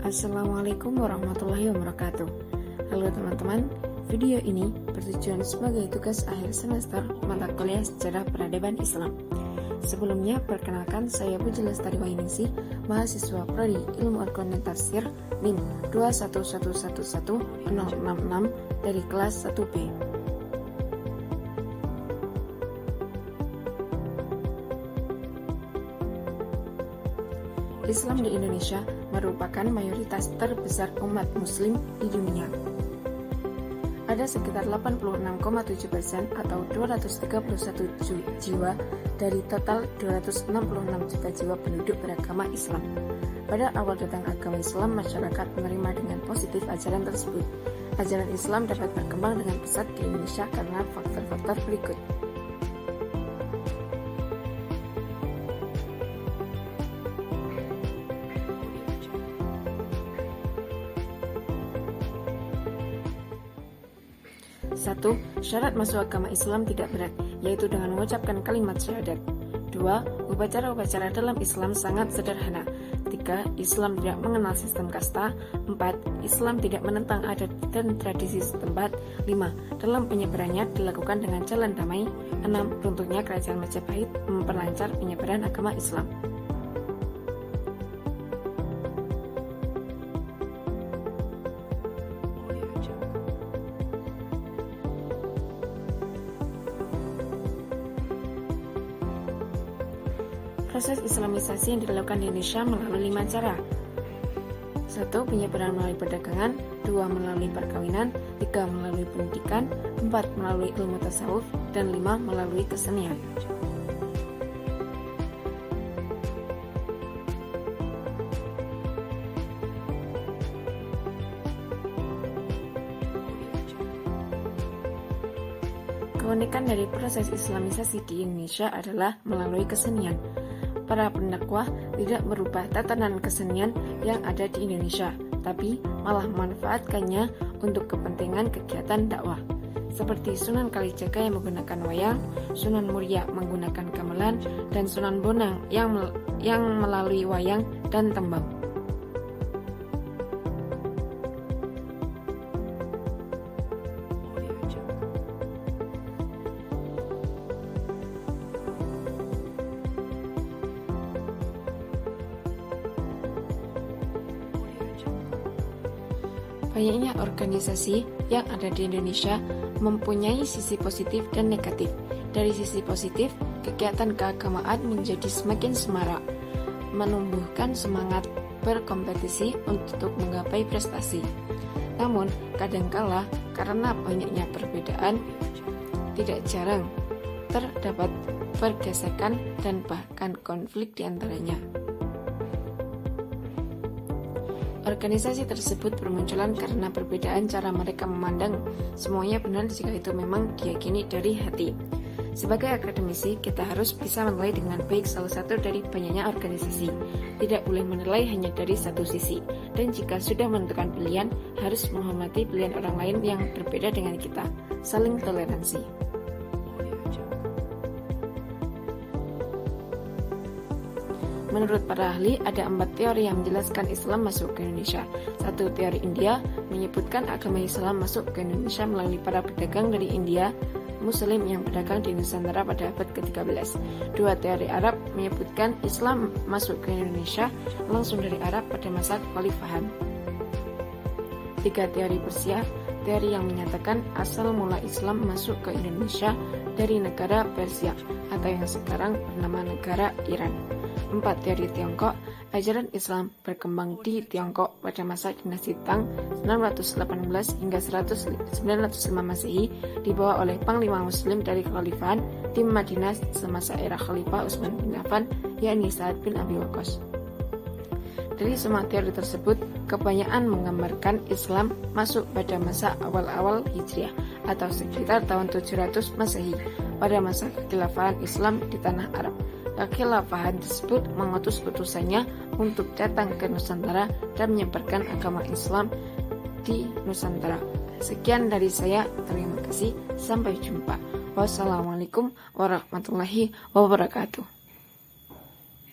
Assalamualaikum warahmatullahi wabarakatuh. Halo teman-teman, video ini bertujuan sebagai tugas akhir semester mata kuliah Sejarah Peradaban Islam. Sebelumnya, perkenalkan saya Puji Lestari Wainingsih, mahasiswa Prodi Ilmu Al-Quran dan Tafsir NIM 211111066 dari kelas 1B. Islam di Indonesia merupakan mayoritas terbesar umat muslim di dunia. Ada sekitar 86,7% atau 231 jiwa dari total 266 juta jiwa penduduk beragama Islam. Pada awal datang agama Islam, masyarakat menerima dengan positif ajaran tersebut. Ajaran Islam dapat berkembang dengan pesat di Indonesia karena faktor-faktor berikut. Satu, syarat masuk agama Islam tidak berat, yaitu dengan mengucapkan kalimat syahadat. 2. Upacara-upacara dalam Islam sangat sederhana. 3. Islam tidak mengenal sistem kasta. 4. Islam tidak menentang adat dan tradisi setempat. 5. Dalam penyebarannya dilakukan dengan jalan damai. 6. Runtuhnya kerajaan Majapahit memperlancar penyebaran agama Islam. Proses Islamisasi yang dilakukan di Indonesia melalui 5 cara. 1. Penyebaran melalui perdagangan. 2. Melalui perkawinan. 3. Melalui pendidikan. 4. Melalui ilmu tasawuf. Dan 5. Melalui kesenian. Keunikan dari proses Islamisasi di Indonesia adalah melalui kesenian. Para pendakwah tidak merubah tatanan kesenian yang ada di Indonesia, tapi malah memanfaatkannya untuk kepentingan kegiatan dakwah. Seperti Sunan Kalijaga yang menggunakan wayang, Sunan Muria menggunakan gamelan, dan Sunan Bonang yang melalui wayang dan tembang. Banyaknya organisasi yang ada di Indonesia mempunyai sisi positif dan negatif. Dari sisi positif, kegiatan keagamaan menjadi semakin semarak, menumbuhkan semangat berkompetisi untuk menggapai prestasi. Namun, kadangkala karena banyaknya perbedaan, tidak jarang terdapat pergesekan dan bahkan konflik di antaranya. Organisasi tersebut bermunculan karena perbedaan cara mereka memandang semuanya benar jika itu memang diyakini dari hati. Sebagai akademisi, kita harus bisa menilai dengan baik salah satu dari banyaknya organisasi. Tidak boleh menilai hanya dari satu sisi. Dan jika sudah menentukan pilihan, harus menghormati pilihan orang lain yang berbeda dengan kita. Saling toleransi. Menurut para ahli, ada 4 teori yang menjelaskan Islam masuk ke Indonesia. 1. Teori India menyebutkan agama Islam masuk ke Indonesia melalui para pedagang dari India, Muslim yang berdagang di Nusantara pada abad ke-13. 2. Teori Arab menyebutkan Islam masuk ke Indonesia langsung dari Arab pada masa kekhalifahan. 3. Teori Persia, teori yang menyatakan asal mula Islam masuk ke Indonesia dari negara Persia atau yang sekarang bernama negara Iran. 4. Teori Tiongkok, ajaran Islam berkembang di Tiongkok pada masa dinasti Tang 918 hingga 905 Masehi, dibawa oleh Panglima Muslim dari Kekhalifahan di Madinah semasa era Khalifah Utsman bin Affan, yakni Sa'ad bin Abi Waqqas. Dari semua teori tersebut, kebanyakan menggambarkan Islam masuk pada masa awal-awal Hijriah atau sekitar tahun 700 Masehi, pada masa kekhalifahan Islam di tanah Arab. Kekhalifahan tersebut mengutus utusannya untuk datang ke Nusantara dan menyebarkan agama Islam di Nusantara. Sekian dari saya, terima kasih, sampai jumpa. Wassalamualaikum warahmatullahi wabarakatuh.